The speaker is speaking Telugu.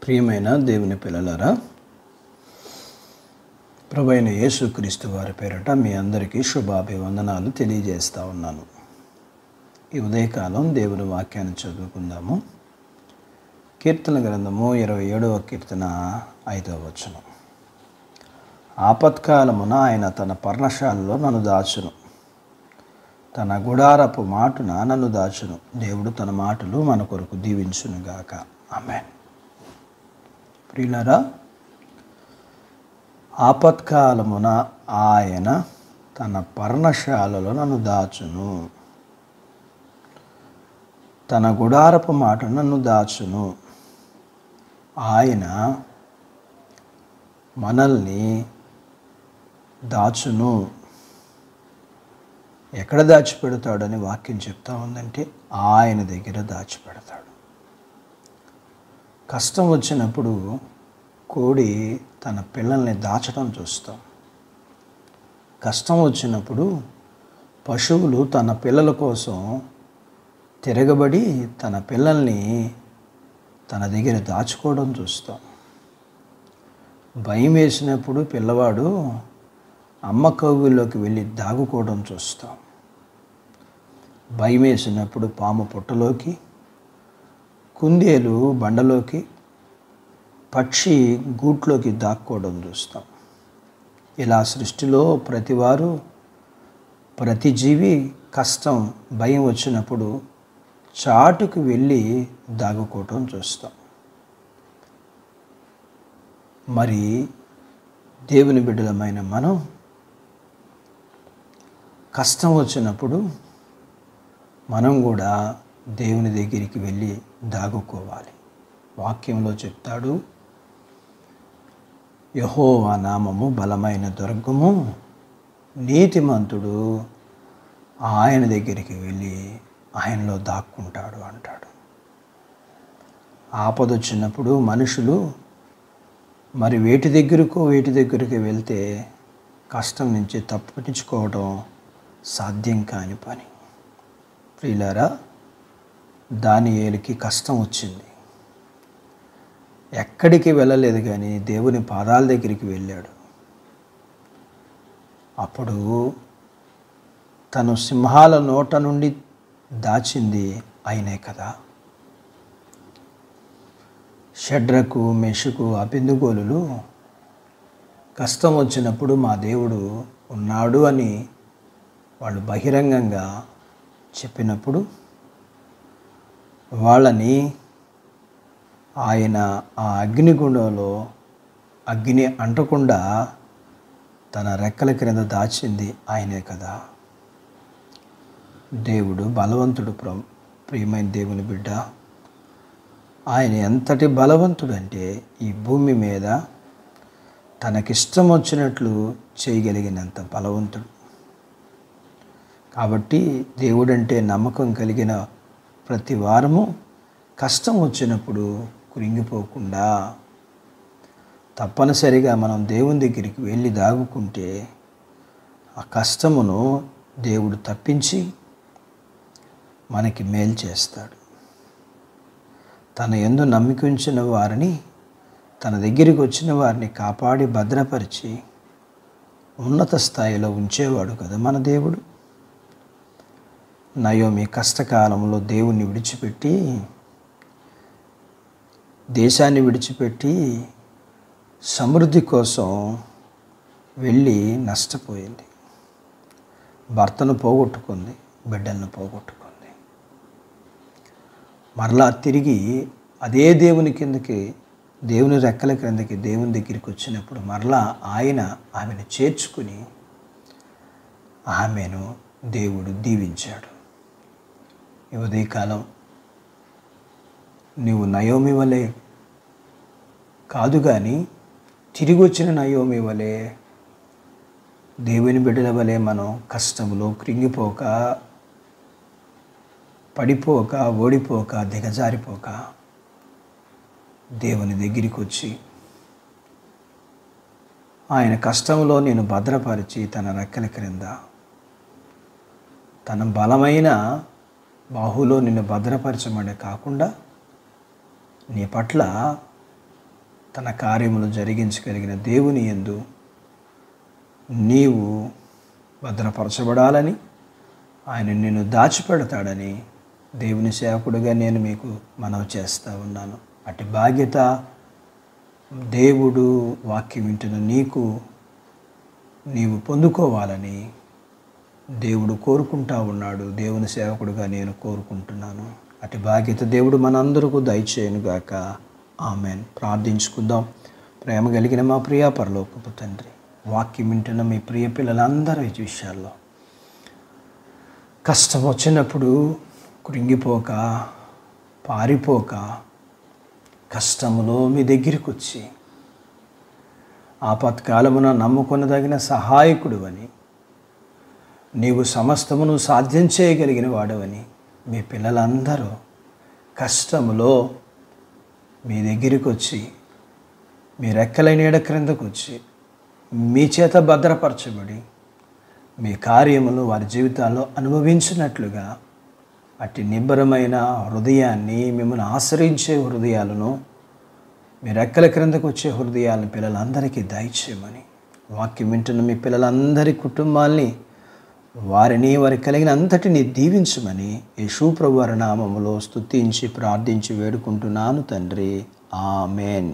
ప్రియమైన దేవుని పిల్లలారా, ప్రభువైన యేసుక్రీస్తు వారి పేరిట మీ అందరికీ శుభాభివందనాలు తెలియజేస్తూ ఉన్నాను. ఈ ఉదయకాలం దేవుని వాక్యాన్ని చదువుకుందాము. కీర్తన గ్రంథము 27వ కీర్తన 5వ వచనం. ఆపత్కాలమున ఆయన తన పర్ణశాలలో నన్ను దాచును, తన గుడారపు మాటున నన్ను దాచును. దేవుడు తన మాటలు మన కొరకు దీవించునుగాక. ఆమేన్. ప్రియులారా, ఆపత్కాలమున ఆయన తన పర్ణశాలలో నన్ను దాచును, తన గుడారపు మాట నన్ను దాచును. ఆయన మనల్ని దాచును. ఎక్కడ దాచిపెడతాడని వాక్యం చెప్తా ఉందంటే ఆయన దగ్గర దాచిపెడతాడు. కష్టం వచ్చినప్పుడు కోడి తన పిల్లల్ని దాచడం చూస్తాం. కష్టం వచ్చినప్పుడు పశువులు తన పిల్లల కోసం తిరగబడి తన పిల్లల్ని తన దగ్గర దాచుకోవడం చూస్తాం. భయం వేసినప్పుడు పిల్లవాడు అమ్మ కౌగిల్లోకి వెళ్ళి దాగుకోవడం చూస్తాం. భయం వేసినప్పుడు పాము పుట్టలోకి, కుందేలు బండలోకి, పక్షి గూట్లోకి దాక్కోవడం చూస్తాం. ఇలా సృష్టిలో ప్రతివారు, ప్రతి జీవి కష్టం, భయం వచ్చినప్పుడు చాటుకు వెళ్ళి దాగుకోవటం చూస్తాం. మరి దేవుని బిడ్డలమైన మనం కష్టం వచ్చినప్పుడు మనం కూడా దేవుని దగ్గరికి వెళ్ళి దాగుకోవాలి. వాక్యంలో చెప్తాడు, యెహోవా నామము బలమైన దుర్గము, నీతిమంతుడు ఆయన దగ్గరికి వెళ్ళి ఆయనలో దాక్కుంటాడు అంటాడు. ఆపదొచ్చినప్పుడు మనుషులు మరి వేటి దగ్గరికి వెళ్తే కష్టం నుంచి తప్పించుకోవడం సాధ్యం కాని పని. ప్రియులారా, దానియేలుకి కష్టం వచ్చింది. ఎక్కడికి వెళ్ళలేదు కానీ దేవుని పాదాల దగ్గరికి వెళ్ళాడు. అప్పుడు తను సింహాల నోట నుండి దాచింది ఆయనే కదా. షడ్రకు, మెషుకు, అబేద్నెగోలు కష్టం వచ్చినప్పుడు మా దేవుడు ఉన్నాడు అని వాళ్ళు బహిరంగంగా చెప్పినప్పుడు వాళ్ళని ఆయన ఆ అగ్నిగుండంలో అగ్ని అంటకుండా తన రెక్కల క్రింద దాచింది ఆయనే కదా. దేవుడు బలవంతుడు. ప్రియమైన దేవుని బిడ్డ, ఆయన ఎంతటి బలవంతుడంటే ఈ భూమి మీద తనకిష్టం వచ్చినట్లు చేయగలిగినంత బలవంతుడు. కాబట్టి దేవుడంటే నమ్మకం కలిగిన ప్రతి వారము కష్టం వచ్చినప్పుడు కృంగిపోకుండా తప్పనిసరిగా మనం దేవుని దగ్గరికి వెళ్ళి దాగుకుంటే ఆ కష్టమును దేవుడు తప్పించి మనకి మేలు చేస్తాడు. తన యందు నమ్మిక ఉంచిన వారిని, తన దగ్గరికి వచ్చిన వారిని కాపాడి భద్రపరిచి ఉన్నత స్థాయిలో ఉంచేవాడు కదా మన దేవుడు. నయోమి కష్టకాలంలో దేవుణ్ణి విడిచిపెట్టి, దేశాన్ని విడిచిపెట్టి సమృద్ధి కోసం వెళ్ళి నష్టపోయింది. భర్తను పోగొట్టుకుంది, బిడ్డలను పోగొట్టుకుంది. మరలా తిరిగి అదే దేవుని కిందకి, దేవుని రెక్కల క్రిందకి, దేవుని దగ్గరికి వచ్చినప్పుడు మరలా ఆయన ఆమెను చేర్చుకుని ఆమెను దేవుడు దీవించాడు. ఈ ఉదయకాలం నీవు నయోమి వలె కాదు కానీ తిరిగి వచ్చిన నయోమి వలె, దేవుని బిడ్డల వలె మనం కష్టంలో కృంగిపోక, పడిపోక, ఓడిపోక, దిగజారిపోక దేవుని దగ్గరికి వచ్చి ఆయన కష్టంలో నేను భద్రపరిచి తన రెక్కల క్రింద తన బలమైన బాహులో నిన్ను భద్రపరచమని కాకుండా నీ పట్ల తన కార్యములు జరిగించగలిగిన దేవుని యందు నీవు భద్రపరచబడాలని, ఆయన నిన్ను దాచిపెడతాడని దేవుని సేవకుడిగా నేను మీకు మనవి చేస్తూ ఉన్నాను. అటు బాధ్యత దేవుడు వాక్యం వింటున్న నీవు పొందుకోవాలని దేవుడు కోరుకుంటా ఉన్నాడు. దేవుని సేవకుడిగా నేను కోరుకుంటున్నాను. అటు బాధ్యత దేవుడు మనందరికీ దయచేయునుగాక. ఆమెన్. ప్రార్థించుకుందాం. ప్రేమ కలిగిన మా ప్రియ పరలోకపు తండ్రి, వాక్యం వింటున్న మీ ప్రియ పిల్లలందరూ ఈ విషయాల్లో కష్టం వచ్చినప్పుడు కృంగిపోక, పారిపోక, కష్టములో మీ దగ్గరికి వచ్చి ఆపత్కాలమున నమ్ముకొనదగిన సహాయకుడు అని, నీవు సమస్తమును సాధ్యం చేయగలిగిన వాడవని మీ పిల్లలందరూ కష్టములో మీ దగ్గరికి వచ్చి, మీ రెక్కల నీడ క్రిందకు వచ్చి, మీ చేత భద్రపరచబడి మీ కార్యములు వారి జీవితాల్లో అనుభవించినట్లుగా అట్టి నిబ్బరమైన హృదయాన్ని, మిమ్మల్ని ఆశ్రయించే హృదయాలను, మీ రెక్కల క్రిందకు వచ్చే హృదయాలను పిల్లలందరికీ దయచేయమని, వాక్యం వింటున్న మీ పిల్లలందరి కుటుంబాల్ని, వారిని వారికి కలిగిన అంతటిని దీవించమని యేసు ప్రభువారి నామములో స్తుతించి ప్రార్థించి వేడుకుంటున్నాను తండ్రి. ఆమెన్.